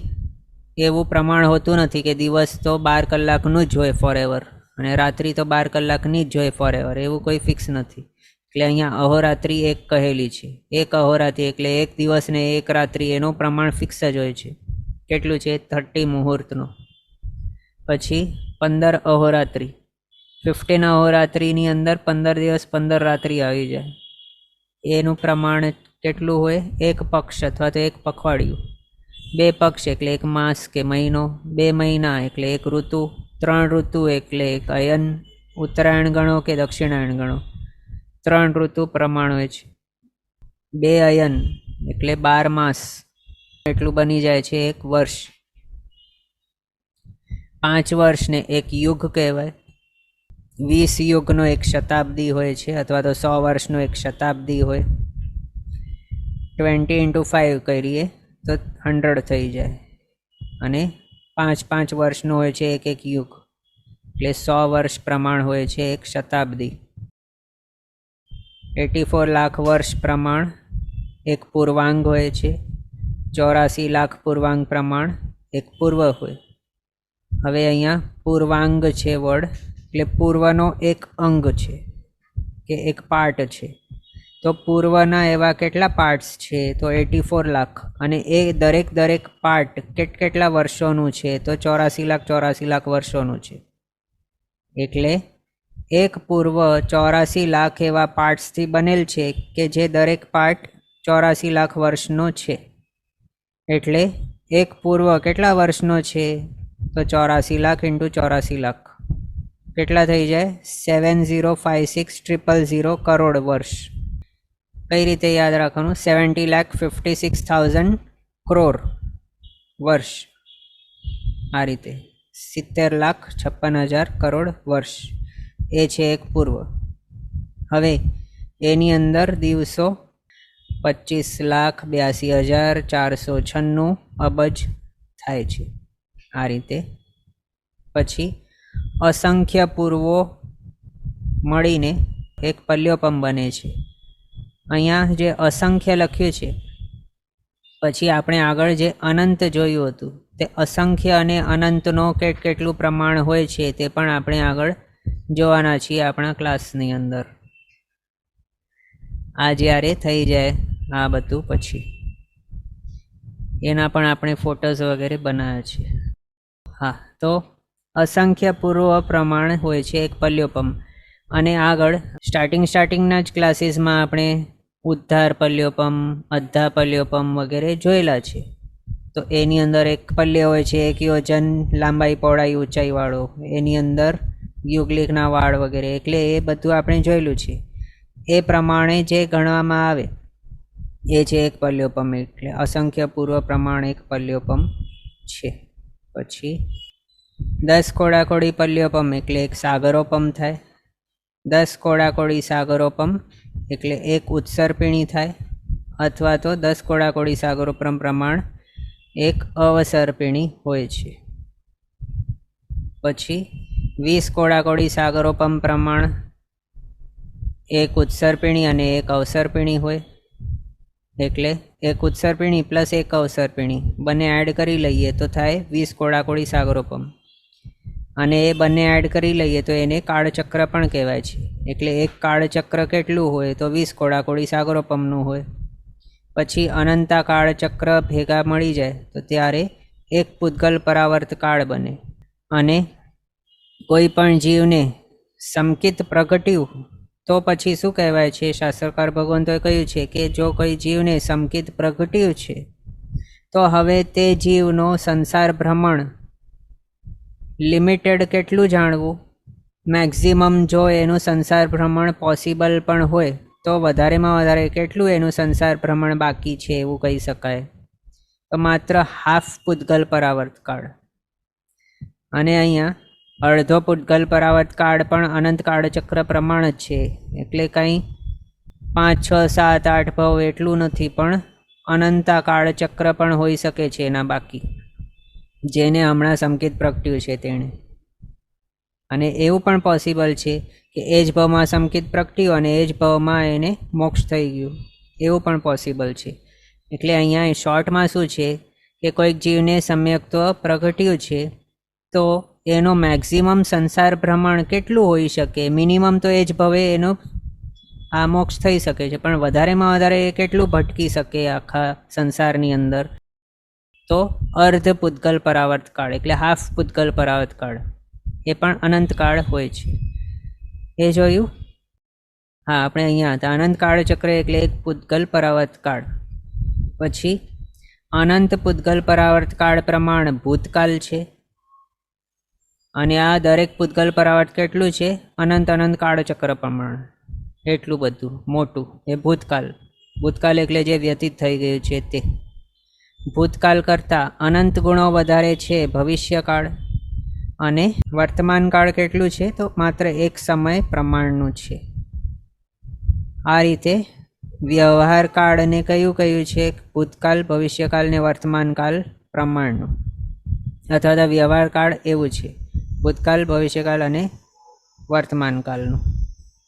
એવું પ્રમાણ હોતું નથી કે દિવસ તો 12 કલાકનું જ હોય ફોર એવર અને રાત્રિ તો 12 કલાકની જ હોય ફોર એવર, એવું કોઈ ફિક્સ નથી. એટલે અહીંયા અહોરાત્રિ એક કહેલી છે. એક અહોરાત્રિ એટલે એક દિવસ ને એક રાત્રિ એનું પ્રમાણ ફિક્સ જ હોય છે. કેટલું છે? 30 મુહૂર્તનું. પછી 15 અહોરાત્રિ. 15 અહોરાત્રિની અંદર 15 દિવસ 15 રાત્રિ આવી જાય. એનું પ્રમાણ કેટલું હોય? એક પક્ષ અથવા તો એક પખવાડિયું. 2 પક્ષ એટલે એક માસ કે મહિનો. 2 મહિના એટલે એક ઋતુ. 3 ઋતુ એટલે એક અયન. ઉત્તરાયણ ગણો કે દક્ષિણાયણ ગણો, 3 ઋતુ પ્રમાણ હોય છે. 2 અયન એટલે 12 માસ, એટલું બની જાય છે એક વર્ષ. 5 વર્ષને એક યુગ કહેવાય. 20 યુગનો એક શતાબ્દી હોય છે અથવા તો 100 વર્ષનો એક શતાબ્દી હોય. 20 × 5 કરીએ તો 100 થઈ જાય. અને 5 વર્ષનું હોય છે એક યુગ, એટલે 100 વર્ષ પ્રમાણ હોય છે એક શતાબ્દી. 84 લાખ વર્ષ પ્રમાણ એક પૂર્વાંગ હોય છે. 84 લાખ પૂર્વાંગ પ્રમાણ એક પૂર્વ હોય. હવે અહીંયા પૂર્વાંગ છે વર્ડ, એટલે પૂર્વનો એક અંગ છે કે એક પાર્ટ છે. તો પૂર્વના એવા કેટલા પાર્ટ્સ છે? તો 84 લાખ. અને એ દરેક પાર્ટ કેટલા વર્ષોનું છે? તો 84 લાખ વર્ષોનું છે. એટલે એક પૂર્વ 84 લાખ એવા પાર્ટ્સથી બનેલ છે કે જે દરેક પાર્ટ 84 લાખ વર્ષનો છે. એટલે એક પૂર્વ કેટલા વર્ષનો છે? તો 84 લાખ × 84 લાખ કેટલા થઈ જાય? 7056,000 કરોડ વર્ષ. કઈ રીતે યાદ રાખવાનું? 70,56,000 crore વર્ષ. આ રીતે 70,56,000 કરોડ વર્ષ એ છે એક પૂર્વ. હવે એની અંદર દિવસો 25,82,496 અબજ થાય છે. આ રીતે પછી અસંખ્ય પૂર્વો મળીને એક પલ્યોપમ બને છે. અહીંયા જે અસંખ્ય લખ્યું છે, પછી આપણે આગળ જે અનંત જોયું હતું તે અસંખ્ય અને અનંતનો કેટલું પ્રમાણ હોય છે તે પણ આપણે આગળ જોવાના છીએ આપણા ક્લાસની અંદર. આ જ્યારે થઈ જાય આ બધું પછી એના પણ આપણે ફોટોઝ વગેરે બનાવ્યા છે. હા, તો અસંખ્ય પૂર્વ પ્રમાણ હોય છે એક પલ્યોપમ. અને આગળ સ્ટાર્ટિંગના જ ક્લાસીસમાં આપણે ઉદ્ધાર પલ્યોપમ, અદ્ધા પલ્યોપમ વગેરે જોયેલા છે. તો એની અંદર એક પલ્ય હોય છે એક યોજન લાંબાઈ પહોળાઈ ઊંચાઈવાળો, એની અંદર યુગલિકના વાળ વગેરે, એટલે એ બધું આપણે જોયેલું છે. એ પ્રમાણે જે ગણવામાં આવે એ છે એક પલ્યોપમ. એટલે અસંખ્ય પૂર્વ પ્રમાણ એક પલ્યોપમ છે. પછી 10 કોડાકોડી પલ્યોપમ એટલે એક સાગરોપમ થાય. 10 કોડાકોડી સાગરોપમ એટલે એક ઉત્સર્પિણી થાય. અથવા તો 10 કોડાકોડી સાગરોપમ પ્રમાણ એક અવસર્પિણી હોય છે. પછી 20 કોડાકોડી સાગરોપમ પ્રમાણ, એક ઉત્સર્પિણી અને એક અવસર્પિણી હોય, એટલે એક ઉત્સર્પિણી પ્લસ એક અવસર્પિણી બંને એડ કરી લઈએ તો થાય 20 કોડાકોડી સાગરોપમ. અને એ બંને એડ કરી લઈએ તો એને કાળચક્ર પણ કહેવાય છે. એટલે એક કાળચક્ર કેટલું હોય તો 20 કોડાકોડી સાગરોપમનું હોય. પછી અનંતા કાળચક્ર ભેગા મળી જાય તો ત્યારે એક પૂતગલ પરાવર્ત કાળ બને. અને કોઈ પણ જીવને સમકિત પ્રગટ્યું તો પછી શું કહેવાય છે? શાસ્ત્રકાર ભગવંતોએ કહ્યું છે કે જો કોઈ જીવને સમકિત પ્રગટ્યું છે તો હવે તે જીવનો સંસાર ભ્રમણ લિમિટેડ કેટલું જાણવું? મેક્ઝિમમ જો એનું સંસાર ભ્રમણ પોસિબલ પણ હોય તો વધારેમાં વધારે કેટલું એનું સંસાર ભ્રમણ બાકી છે એવું કહી શકાય? તો માત્ર હાફ પૂતગલ પરાવર્ત કાળ. અને અહીંયા અડધો પૂતગલ પરાવર્ત કાળ પણ અનંત કાળચક્ર પ્રમાણ જ છે. એટલે કંઈ 5, 6, 7, 8 ભાવ એટલું નથી, પણ અનંતા કાળચક્ર પણ હોઈ શકે છે એના બાકી, જેને હમણાં સમકિત પ્રગટ્યું છે તેણે. અને એવું પણ પોસિબલ છે કે એ જ ભાવમાં સમકિત પ્રગટ્યું અને એ જ ભાવમાં એને મોક્ષ થઈ ગયું, એવું પણ પોસિબલ છે. એટલે અહીંયા શોર્ટમાં શું છે કે કોઈક જીવને સમ્યક્ત્વ પ્રગટ્યું છે તો એનો મેક્સિમમ સંસાર ભ્રમણ કેટલું હોઈ શકે? મિનિમમ તો એ જ ભવે એનો આ મોક્ષ થઈ શકે છે, પણ વધારેમાં વધારે એ કેટલું ભટકી શકે આખા સંસારની અંદર? તો અર્ધ પૂતગલ પરાવર્ત કાળ, એટલે હાફ પૂતગલ પરાવર્ત કાળ, એ પણ અનંતકાળ હોય છે. એ જોયું? હા, આપણે અહીંયા હતા. અનંત કાળચક્ર એટલે એક પૂતગલ પરાવર્ત કાળ. પછી અનંત પૂતગલ પરાવર્ત કાળ પ્રમાણ ભૂતકાળ છે. અને આ દરેક પૂતગલ પરાવર્ત કેટલું છે? અનંત અનંત કાળચક્ર પ્રમાણ, એટલું બધું મોટું એ ભૂતકાળ. ભૂતકાળ એટલે જે વ્યતીત થઈ ગયું છે તે. ભૂતકાળ કરતાં અનંત ગુણો વધારે છે ભવિષ્યકાળ. અને વર્તમાન કાળ કેટલું છે? તો માત્ર એક સમય પ્રમાણનું છે. આ રીતે વ્યવહાર કાળને કયું છે? ભૂતકાળ, ભવિષ્યકાળ ને વર્તમાન કાળ પ્રમાણનું, અથવા તો વ્યવહાર કાળ એવું છે, ભૂતકાળ, ભવિષ્યકાળ અને વર્તમાન કાળનું.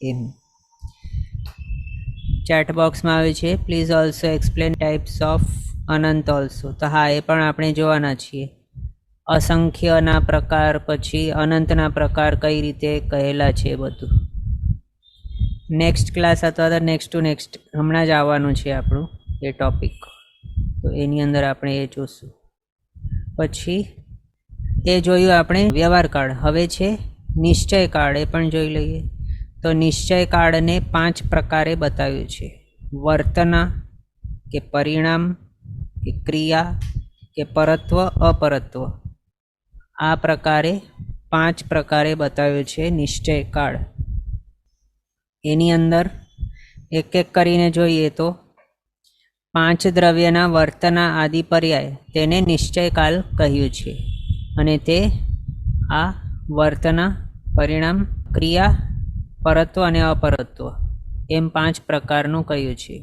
એમ ચેટ બોક્સમાં આવ્યું છે, please also explain types of Anant also. તો હા, એ પણ આપણે જોવાના છીએ. અસંખ્યના પ્રકાર, પછી અનંતના પ્રકાર કઈ રીતે કહેલા છે બધું. નેક્સ્ટ ક્લાસ અથવા તો નેક્સ્ટ ટુ નેક્સ્ટ હમણાં જ આવવાનું છે આપણું એ ટોપિક, તો એની અંદર આપણે એ જોશું. પછી એ જોયું આપણે વ્યવહાર કાળ. હવે છે નિશ્ચય કાળ, એ પણ જોઈ લઈએ. તો નિશ્ચય કાળને 5 પ્રકારે બતાવ્યું છે. વર્તના કે પરિણામ કે ક્રિયા કે પરત્વ અપરત્વ, આ પ્રકારે 5 પ્રકારે બતાવ્યું છે નિશ્ચય કાળ. એની અંદર એક એક કરીને જોઈએ તો 5 દ્રવ્યના વર્તના આદિ પર્યાય તેને નિશ્ચય કાળ કહ્યું છે. અને તે આ વર્તના, પરિણામ, ક્રિયા, પરત્વ અને અપરત્વ એમ 5 પ્રકારનું કહ્યું છે.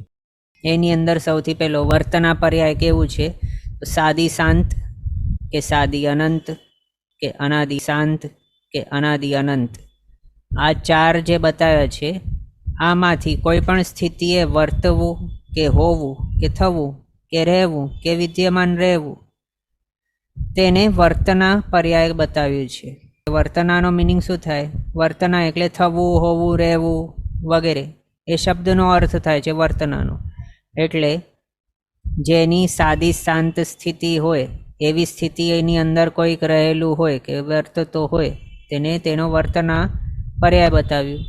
એની અંદર સૌથી પહેલો વર્તના પર્યાય કેવું છે? તો સાદી શાંત કે સાદી અનંત કે અનાદિ શાંત કે અનાદિ અનંત, આ 4 જે બતાવ્યા છે આમાંથી કોઈ પણ સ્થિતિએ વર્તવું કે હોવું કે થવું કે રહેવું કે વિદ્યમાન રહેવું તેને વર્તના પર્યાય બતાવ્યું છે. વર્તનાનો મિનિંગ શું થાય? વર્તના એટલે થવું, હોવું, રહેવું વગેરે, એ શબ્દનો અર્થ થાય છે વર્તનાનો. એટલે જેની સાદી શાંત સ્થિતિ હોય એવી સ્થિતિ એની અંદર કોઈક રહેલું હોય કે વર્તતો હોય તેને તેનો વર્તના પર્યાય બતાવ્યું.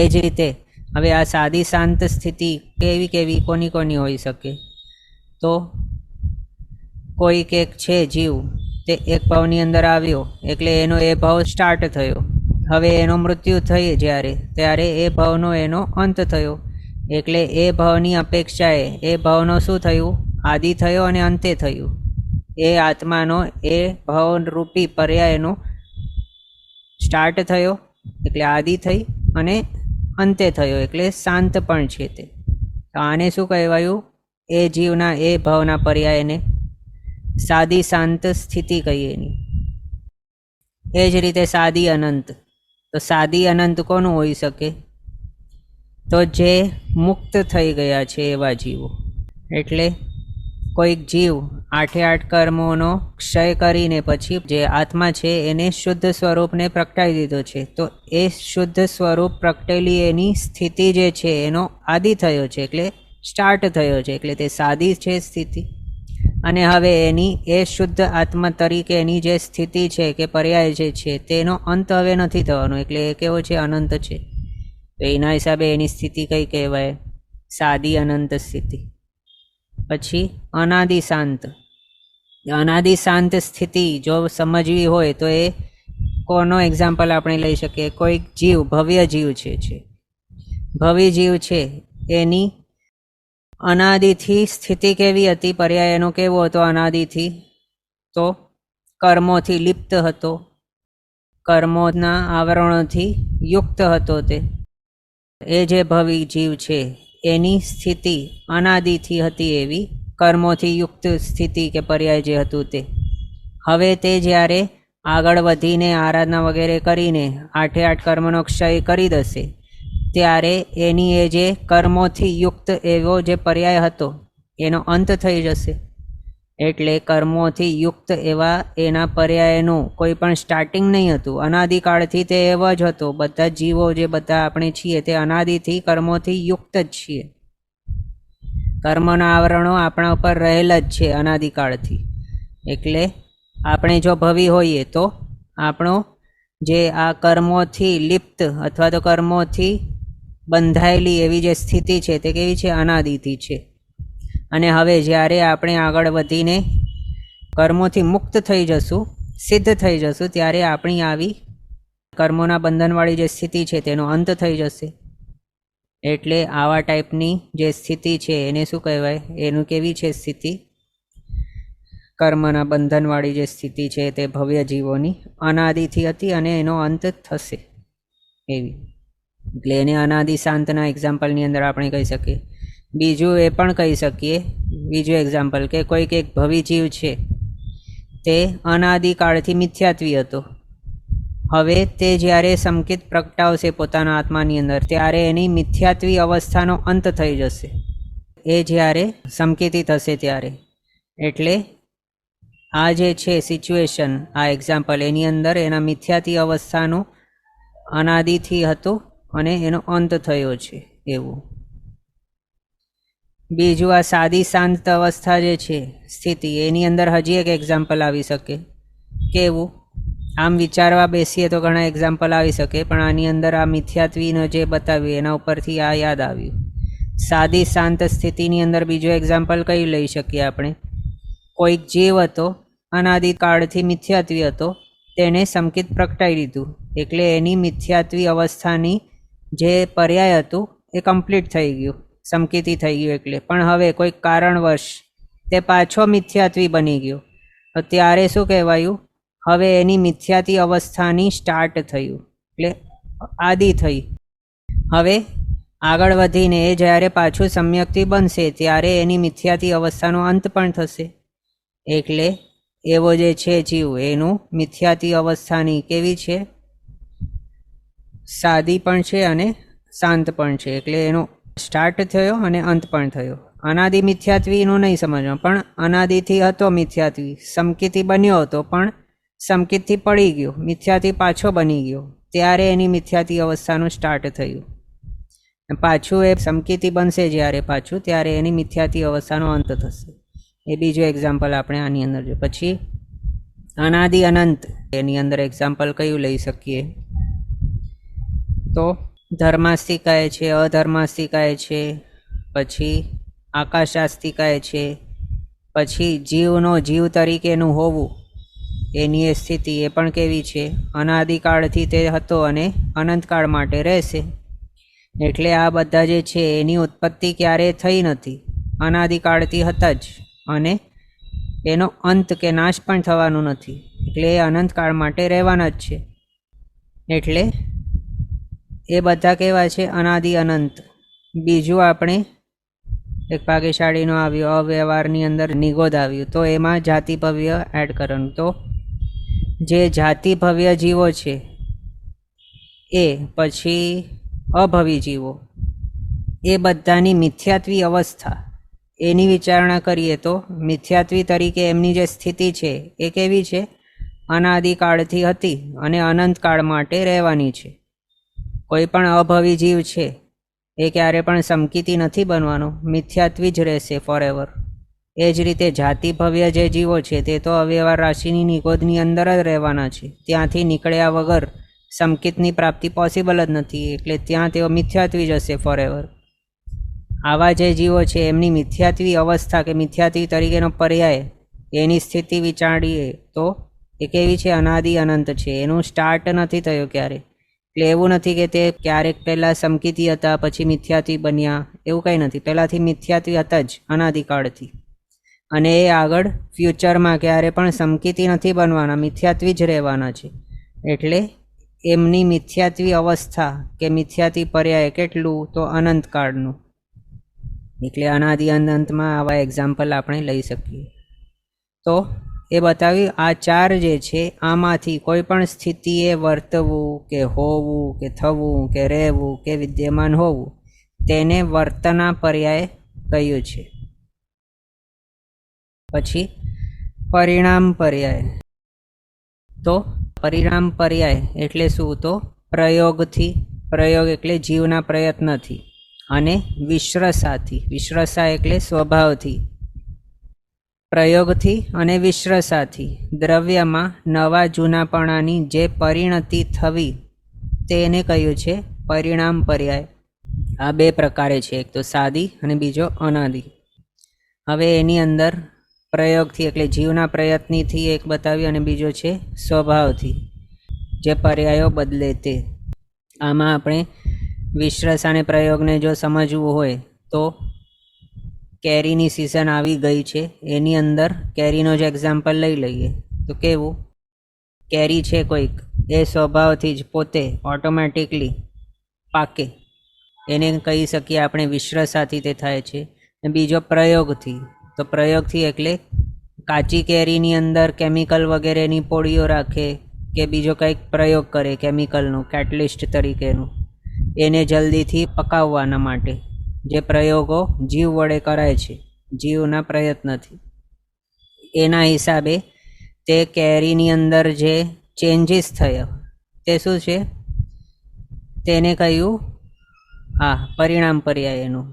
એ જ રીતે હવે આ સાદી શાંત સ્થિતિ કેવી કેવી કોની કોની હોઈ શકે? તો કોઈક એક છે જીવ, તે એક ભાવની અંદર આવ્યો એટલે એનો એ ભાવ સ્ટાર્ટ થયો. હવે એનો મૃત્યુ થઈ ત્યારે એ ભાવનો એનો અંત થયો. એટલે એ ભાવની અપેક્ષાએ એ ભાવનો શું થયું? આદિ થયો અને અંતે થયું. એ આત્માનો એ ભાવરૂપી પર્યાયનો સ્ટાર્ટ થયો એટલે આદિ થઈ, અને અંતે થયો એટલે શાંત પણ છે તે. તો આને શું કહેવાયું? એ જીવના એ ભાવના પર્યાયને સાદી શાંત સ્થિતિ કહીએ એની. એ જ રીતે સાદી અનંત. તો સાદી અનંત કોનું હોઈ શકે? તો જે મુક્ત થઈ ગયા છે એવા જીવો. એટલે કોઈક જીવ 8 કર્મોનો ક્ષય કરીને પછી જે આત્મા છે એને શુદ્ધ સ્વરૂપને પ્રગટાવી દીધો છે. તો એ શુદ્ધ સ્વરૂપ પ્રગટેલી એની સ્થિતિ જે છે એનો આદિ થયો છે, એટલે સ્ટાર્ટ થયો છે, એટલે તે સાદી છે સ્થિતિ. અને હવે એની એ શુદ્ધ આત્મા તરીકે એની જે સ્થિતિ છે કે પર્યાય જે છે તેનો અંત હવે નથી થવાનો, એટલે એ કેવો છે? અનંત છે. તો એના હિસાબે એની સ્થિતિ કઈ કહેવાય? સાદી અનંત સ્થિતિ. પછી અનાદિ શાંત. અનાદિ શાંત સ્થિતિ જો સમજવી હોય તો એ કોનો એક્ઝામ્પલ આપણે લઈ શકીએ? કોઈક જીવ, ભવ્ય જીવ છે, ભવ્ય જીવ છે, એની અનાદિથી સ્થિતિ કેવી હતી? પર્યાય એનો કેવો હતો અનાદિથી? તો કર્મોથી લિપ્ત હતો, કર્મોના આવરણોથી યુક્ત હતો. તે એ જે ભવ્ય જીવ છે એની સ્થિતિ અનાદિથી હતી એવી, કર્મોથી યુક્ત સ્થિતિ કે પર્યાય જે હતું તે. હવે તે જ્યારે આગળ વધીને આરાધના વગેરે કરીને 8 કર્મનો ક્ષય કરી દેશે ત્યારે એની એ જે કર્મોથી યુક્ત એવો જે પર્યાય હતો એનો અંત થઈ જશે. એટલે કર્મોથી યુક્ત એવા એના પર્યાયનું કોઈ પણ સ્ટાર્ટિંગ નહીં હતું. અનાદિકાળથી તે એવો જ હતો. બધા જીવો જે બધા આપણે છીએ તે અનાદિથી કર્મોથી યુક્ત જ છીએ. કર્મના આવરણો આપણા ઉપર રહેલા જ છે અનાદિકાળથી. એટલે આપણે જો ભવી હોઈએ તો આપણો જે આ કર્મોથી લિપ્ત અથવા તો કર્મોથી બંધાયેલી એવી જે સ્થિતિ છે તે કેવી છે? અનાદિથી છે. અને હવે જ્યારે આપણે આગળ વધીને કર્મોથી મુક્ત થઈ જશું, સિદ્ધ થઈ જશું, ત્યારે આપણી આવી કર્મોના બંધનવાળી જે સ્થિતિ છે તેનો અંત થઈ જશે. એટલે આવા ટાઈપની જે સ્થિતિ છે એને શું કહેવાય? એનું કેવી છે સ્થિતિ? કર્મના બંધનવાળી જે સ્થિતિ છે તે ભવ્ય જીવોની અનાદિથી હતી અને એનો અંત થશે એવી. એટલે એને અનાદિ શાંતના એક્ઝામ્પલની અંદર આપણે કહી શકીએ. બીજું એ પણ કહી શકીએ, બીજું એક્ઝામ્પલ કે કોઈક એક ભવી જીવ છે તે અનાદિકાળથી મિથ્યાત્વી હતો. હવે તે જ્યારે સંકેત પ્રગટાવશે પોતાના આત્માની અંદર ત્યારે એની મિથ્યાત્વી અવસ્થાનો અંત થઈ જશે. એ જ્યારે સંકેતી થશે ત્યારે. એટલે આ જે છે સિચ્યુએશન, આ એક્ઝામ્પલ, એની અંદર એના મિથ્યાત્વી અવસ્થાનું અનાદિથી હતું અને એનો અંત થયો છે એવું. બીજું આ સાદી શાંત અવસ્થા જે છે સ્થિતિ, એની અંદર હજી એક એક્ઝામ્પલ આવી શકે. કેવું? આમ વિચારવા બેસીએ તો ઘણા એક્ઝામ્પલ આવી શકે, પણ આની અંદર આ મિથ્યાત્વીને જે બતાવ્યું એના ઉપરથી આ યાદ આવ્યું. સાદી શાંત સ્થિતિની અંદર બીજું એક્ઝામ્પલ કઈ લઈ શકીએ આપણે? કોઈક જીવ હતો, અનાદિકાળથી મિથ્યાત્વી હતો, તેણે સંકેત પ્રગટાવી દીધું, એટલે એની મિથ્યાત્વી અવસ્થાની જે પર્યાય હતું એ કમ્પ્લીટ થઈ ગયું, સંકેતી થઈ ગયું. એટલે પણ હવે કોઈક કારણવશ તે પાછો મિથ્યાત્વી બની ગયો, તો ત્યારે શું કહેવાયું? હવે એની મિથ્યાત્વી અવસ્થાની સ્ટાર્ટ થયું, એટલે આદિ થઈ. હવે આગળ વધીને એ જ્યારે પાછું સમ્યક્થી બનશે ત્યારે એની મિથ્યાત્વી અવસ્થાનો અંત પણ થશે. એટલે એવો જે છે જીવ એનું મિથ્યાત્વી અવસ્થાની કેવી છે? સાદી પણ છે અને શાંત પણ છે. એટલે એનો સ્ટાર્ટ થયો અને અંત પણ થયો. અનાદિ મિથ્યાત્વીનું નહીં સમજવા, પણ અનાદિથી હતો મિથ્યાત્વી, સંકેતી બન્યો હતો પણ સંકેતથી પડી ગયો, મિથ્યાથી પાછો બની ગયો, ત્યારે એની મિથ્યાથી અવસ્થાનું સ્ટાર્ટ થયું. પાછું એ સંકેતી બનશે જ્યારે પાછું, ત્યારે એની મિથ્યાથી અવસ્થાનો અંત થશે. એ બીજું એક્ઝામ્પલ આપણે આની અંદર જોઈએ. પછી અનાદિ અનંત, એની અંદર એક્ઝામ્પલ કયું લઈ શકીએ? તો ધર્માસ્તી કહે છે, અધર્માસ્તી કહે છે, પછી આકાશાસ્તી કહે છે, પછી જીવનો જીવ તરીકેનું હોવું એની એ સ્થિતિ એ પણ કેવી છે? અનાદિકાળથી તે હતો અને અનંતકાળ માટે રહેશે. એટલે આ બધા જે છે એની ઉત્પત્તિ ક્યારેય થઈ નથી, અનાદિકાળથી હતા જ, અને એનો અંત કે નાશ પણ થવાનું નથી. એટલે એ અનંતકાળ માટે રહેવાના જ છે. એટલે એ બધા કેવા છે? અનાદિ અનંત. બીજું આપણે એક ભાગ્યશાળીનો આવ્યો, અવ્યવહારની અંદર નિગોદ આવ્યું, તો એમાં જાતિ ભવ્ય એડ કરવાનું. તો જે જાતિ ભવ્ય જીવો છે એ પછી અભવી જીવો, એ બધાની મિથ્યાત્વી અવસ્થા એની વિચારણા કરીએ તો મિથ્યાત્વી તરીકે એમની જે સ્થિતિ છે એ કેવી છે? અનાદિકાળથી હતી અને અનંતકાળ માટે રહેવાની છે. કોઈ પણ અભવી જીવ છે એ ક્યારે પણ સમકીતી નથી બનવાનો, મિથ્યાત્વી જ રહેશે ફોરએવર. એ જ રીતે જાતિ ભવ્ય જે જીવો છે તે તો અવ્યવહાર રાશિની નિગોદની અંદર જ રહેવાના છે. ત્યાંથી નીકળ્યા વગર સમકિતની પ્રાપ્તિ પોસિબલ જ નથી, એટલે ત્યાં તેઓ મિથ્યાત્વી જ હશે ફોરએવર. આવા જે જીવો છે એમની મિથ્યાત્વી અવસ્થા કે મિથ્યાત્વી તરીકેનો પર્યાય એની સ્થિતિ વિચારીએ તો એ કેવી છે? અનાદિ અનંત છે. એનું સ્ટાર્ટ નથી થયું ક્યારે. એટલે એવું નથી કે તે ક્યારેક પહેલાં સમકીતી હતા પછી મિથ્યાત્વી બન્યા, એવું કંઈ નથી. પહેલાંથી મિથ્યાત્વી હતા જ અનાદિકાળથી, અને એ આગળ ફ્યુચરમાં ક્યારે પણ સમકીતી નથી બનવાના, મિથ્યાત્વી જ રહેવાના છે. એટલે એમની મિથ્યાત્વી અવસ્થા કે મિથ્યાત્વી પર્યાય કેટલું? તો અનંતકાળનું. એટલે અનાદિ અનંતમાં આવા એક્ઝામ્પલ આપણે લઈ શકીએ. તો એ બતાવ્યું આ ચાર જે છે આમાંથી કોઈ પણ સ્થિતિએ વર્તવું કે હોવું કે થવું કે રહેવું કે વિદ્યમાન હોવું તેને વર્તના પર્યાય કહ્યું છે. પછી પરિણામ પર્યાય. તો પરિણામ પર્યાય એટલે શું? તો પ્રયોગથી, પ્રયોગ એટલે જીવના પ્રયત્નથી, અને વિશ્રસાથી, વિશ્રસા એટલે સ્વભાવથી, પ્રયોગથી અને વિશ્રસાથી દ્રવ્યમાં નવા જૂનાપણાની જે પરિણતિ થવી તેને કહ્યું છે પરિણામ પર્યાય. આ બે પ્રકારે છે, એક તો સાદી અને બીજો અનાદિ. હવે એની અંદર પ્રયોગથી એટલે જીવના પ્રયત્નથી એક બતાવ્યું અને બીજો છે સ્વભાવથી જે પર્યાયો બદલે તે. આમાં આપણે વિશ્રસ અને પ્રયોગને જો સમજવું હોય તો કેરીની સિઝન આવી ગઈ છે, એની અંદર કેરીનો જ એક્ઝામ્પલ લઈ લઈએ તો કેવું? કેરી છે કોઈક, એ સ્વભાવથી જ પોતે ઓટોમેટિકલી પાકે, એને કહી શકીએ આપણે વિશ્રસાથી તે થાય છે. બીજો પ્રયોગથી. તો પ્રયોગથી એટલે કાચી કેરીની અંદર કેમિકલ વગેરેની પોળીઓ રાખે કે બીજો કંઈક પ્રયોગ કરે કેમિકલનું કેટલિસ્ટ તરીકેનું, એને જલ્દીથી પકાવવાના માટે જે પ્રયોગો જીવ વડે કરાય છે જીવના પ્રયત્નથી. એના હિસાબે તે કેરીની અંદર જે ચેન્જીસ થયા તે શું છે? તેને કહ્યું પરિણામ પર્યાય એનું.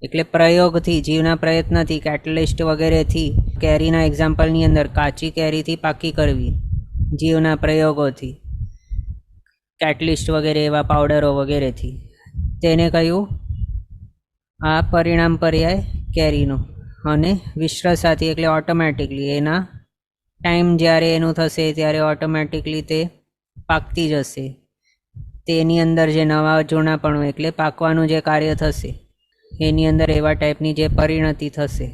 એટલે પ્રયોગથી, જીવના પ્રયત્નથી, કેટલિસ્ટ વગેરેથી, કેરીના એક્ઝામ્પલની અંદર કાચી કેરીથી પાકી કરવી જીવના પ્રયોગોથી, કેટલિસ્ટ વગેરે એવા પાવડરો વગેરેથી, તેને કહ્યું આ પરિણામ પર્યાય કેરીનો. અને વિશ્રસાથી એટલે ઓટોમેટિકલી એના ટાઈમ જ્યારે એનું થશે ત્યારે ઓટોમેટિકલી તે પાકતી જશે. તેની અંદર જે નવા જૂનાપણું એટલે પાકવાનું જે કાર્ય થશે એની અંદર એવા ટાઈપની જે પરિણતિ થશે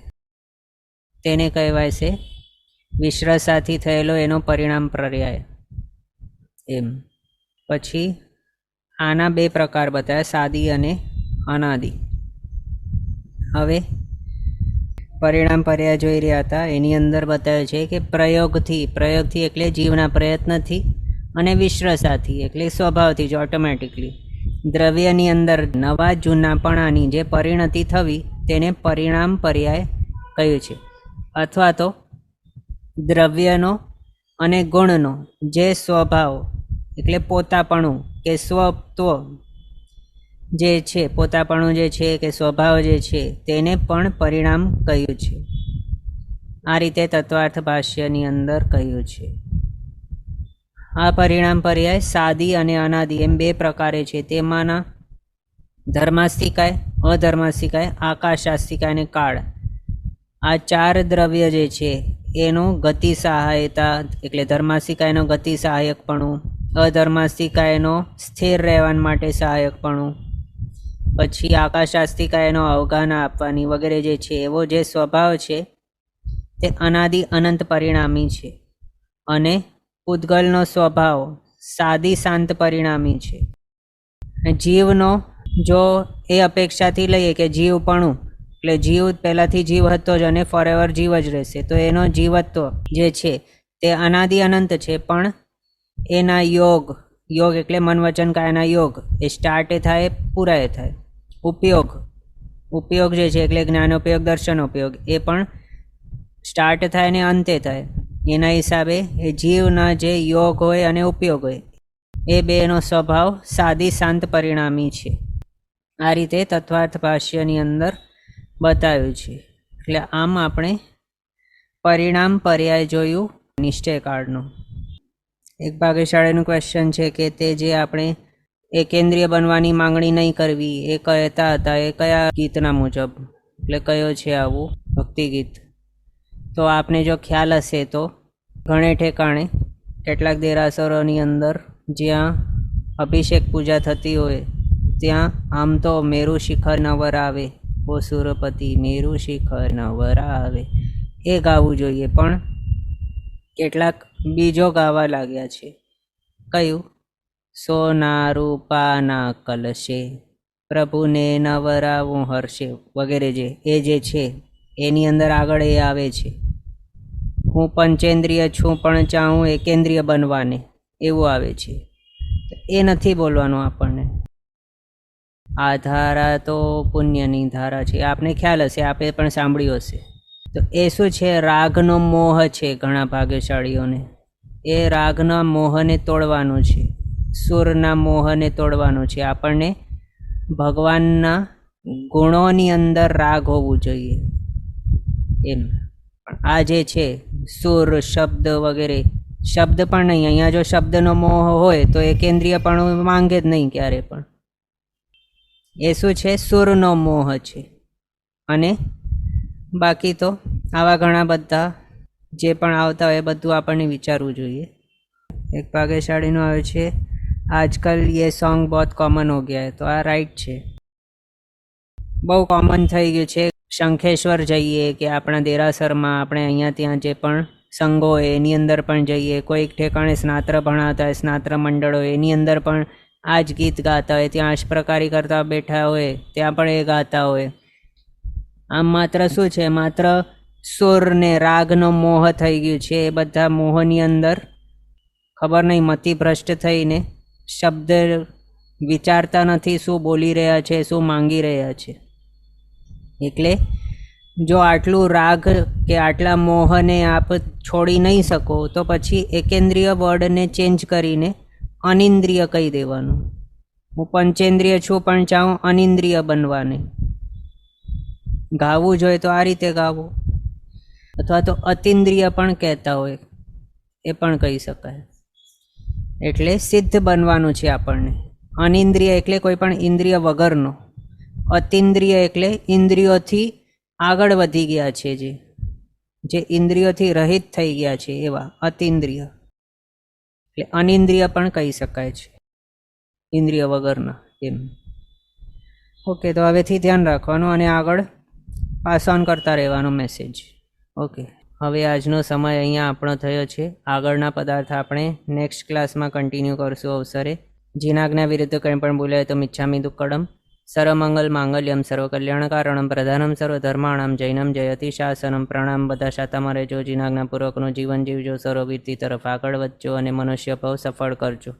તેને કહેવાય છે વિશ્રસાથી થયેલો એનો પરિણામ પર્યાય. એમ પછી આના બે પ્રકાર બતાવ્યા, સાદી અને અનાદિ. હવે પરિણામ પર્યાય જોઈ રહ્યા હતા, એની અંદર બતાવે છે કે પ્રયોગથી, પ્રયોગથી એટલે જીવના પ્રયત્નથી, અને વિશ્રસાથી એટલે સ્વભાવથી જ ઓટોમેટિકલી દ્રવ્યની અંદર નવા જૂનાપણાની જે પરિણતિ થવી તેને પરિણામ પર્યાય કહ્યું છે. અથવા તો દ્રવ્યનો અને ગુણનો જે સ્વભાવ એટલે પોતાપણું કે સ્વત્વ જે છે, પોતાપણું જે છે કે સ્વભાવ જે છે તેને પણ પરિણામ કહ્યું છે. આ રીતે તત્વાર્થ ભાષ્યની અંદર કહ્યું છે. આ પરિણામ પર્યાય સાદી અને અનાદિ એમ બે પ્રકારે છે. તેમાંના ધર્માસ્તિકાય, અધર્માસ્તિકાય, આકાશાસ્તિકાય અને કાળ, આ ચાર દ્રવ્ય જે છે એનું ગતિ સહાયતા એટલે ધર્માસ્તિકાયનો ગતિ સહાયકપણું, અધર્માસ્તિકાયનો સ્થિર રહેવા માટે સહાયકપણું, પછી આકાશાસ્તિકાયનો અવગાહન આપવાની વગેરે જે છે એવો જે સ્વભાવ છે તે અનાદિ અનંત પરિણામી છે. અને પૂતગલનો સ્વભાવ સાદી શાંત પરિણામી છે. જીવનો જો એ અપેક્ષાથી લઈએ કે જીવપણું એટલે જીવ પહેલાંથી જીવ હતો જ અને ફોરએવર જીવ જ રહેશે, તો એનો જીવત્વ જે છે તે અનાદિ અનંત છે, પણ એના યોગ, યોગ એટલે મન વચન કાયના યોગ, એ સ્ટાર્ટે થાય પૂરાએ થાય. ઉપયોગ, ઉપયોગ જે છે એટલે જ્ઞાનોપયોગ દર્શનોપયોગ, એ પણ સ્ટાર્ટ થાય ને અંતે થાય. એના હિસાબે એ જીવના જે યોગ હોય અને ઉપયોગ હોય એ બેનો સ્વભાવ સાદી શાંત પરિણામી છે. આ રીતે તત્વાર્થ ભાષ્યની અંદર બતાવ્યું છે. એટલે આમ આપણે પરિણામ પર્યાય જોયું નિશ્ચય કાળનું. એક ભાગ્યશાળીનું ક્વેશ્ચન છે કે તે જે આપણે એકેન્દ્રિય બનવાની માંગણી નહીં કરવી એ કહેતા હતા, એ કયા ગીતના મુજબ, એટલે કયો છે આવું ભક્તિ ગીત? તો આપને જો ખ્યાલ હશે તો ઘણે ઠેકાણે કેટલાક દેરાસરોની અંદર જ્યાં અભિષેક પૂજા થતી હોય ત્યાં આમ તો મેરુ શિખર નવર આવે, ઓ સુરપતિ મેરુ શિખર નવર આવે, એ ગાવું જોઈએ. પણ કેટલાક બીજો ગાવા લાગ્યા છે. કયું? સોના રૂપાના કલશે પ્રભુને નવરાવું હર્ષે વગેરે, જે એ જે છે એની અંદર આગળ એ આવે છે, હું પંચેન્દ્રિય છું પણ ચાહું એકેન્દ્રિય બનવાને, એવું આવે છે. એ નથી બોલવાનું આપણને. આ ધારા તો પુણ્યની ધારા છે, આપને ખ્યાલ હશે, આપે પણ સાંભળ્યું હશે. તો એ શું છે? રાગનો મોહ છે ઘણા ભાગ્યશાળીઓને. એ રાગના મોહને તોડવાનું છે, સુરના મોહને તોડવાનું છે. આપણને ભગવાનના ગુણોની અંદર રાગ હોવું જોઈએ એમ. પણ આ જે છે સુર શબ્દ વગેરે, શબ્દ પણ નહીં. અહીંયા જો શબ્દનો મોહ હોય તો એ કેન્દ્રીય પણ માંગે જ નહીં ક્યારે પણ. એ શું છે? સુરનો મોહ છે. અને બાકી તો આવા ઘણા બધા જે પણ આવતા હોય એ બધું આપણને વિચારવું જોઈએ. એક ભાગ્યશાળીનું આવે છે, આજકાલ ये सॉन्ग बहुत कॉमन हो गया है. તો આ રાઈટ છે, બહુ કોમન થઈ ગયું છે. શંખેશ્વર જઈએ કે આપણા દેરાસરમાં, આપણે અહીંયા ત્યાં જે પણ સંઘો હોય એની અંદર પણ જઈએ, કોઈક ઠેકાણે સ્નાત્ર ભણાવતા હોય, સ્નાત્ર મંડળ હોય એની અંદર પણ આ જ ગીત ગાતા હોય, ત્યાં અષ્ટપ્રકારી કરતા બેઠા હોય ત્યાં પણ એ ગાતા હોય. આમ માત્ર શું છે? માત્ર સુર ને રાગનો મોહ થઈ ગયું છે. એ બધા મોહની અંદર ખબર નહીં મતિ ભ્રષ્ટ થઈને શબ્દ વિચારતા નથી, શું બોલી રહ્યા છે, શું માંગી રહ્યા છે. એટલે જો આટલું રાગ કે આટલા મોહને આપ છોડી નહીં શકો તો પછી એકેન્દ્રિય વર્ડને ચેન્જ કરીને અનિન્દ્રિય કહી દેવાનું. હું પંચેન્દ્રિય છું પણ ચાહું અનિન્દ્રિય બનવાને. ગાવું જોઈએ તો આ રીતે ગાવું, અથવા તો અતિન્દ્રિય પણ કહેતા હોય એ પણ કહી શકાય. એટલે સિદ્ધ બનવાનું છે આપણને. અનિન્દ્રિય એટલે કોઈ પણ ઇન્દ્રિય વગરનો, અતિન્દ્રિય એટલે ઇન્દ્રિયોથી આગળ વધી ગયા છે, જે ઇન્દ્રિયોથી રહિત થઈ ગયા છે એવા અતિન્દ્રિય. એટલે અનિન્દ્રિય પણ કહી શકાય છે, ઇન્દ્રિય વગરના એમ. ઓકે, તો હવેથી ધ્યાન રાખવાનું અને આગળ પાસ ઓન કરતા રહેવાનો મેસેજ. ઓકે, હવે આજનો સમય અહીંયા આપણો થયો છે. આગળના પદાર્થ આપણે નેક્સ્ટ ક્લાસમાં કન્ટિન્યુ કરશું અવસરે. જીનાજ્ઞા વિરુદ્ધ કંઈ પણ બોલાય તો મિચ્છામી દુક્કડમ. સર્વમંગલ માંગલ્યમ સર્વકલ્યાણકારણમ પ્રધાનમ સર્વધર્માણમ જૈનમ જયતિ શાસનમ. પ્રણામ. બધા શાતામાં રહેજો, જીનાજ્ઞાપૂર્વકનું જીવન જીવજો, સર્વવીરતી તરફ આગળ વધજો અને મનુષ્ય ભાવ સફળ કરજો.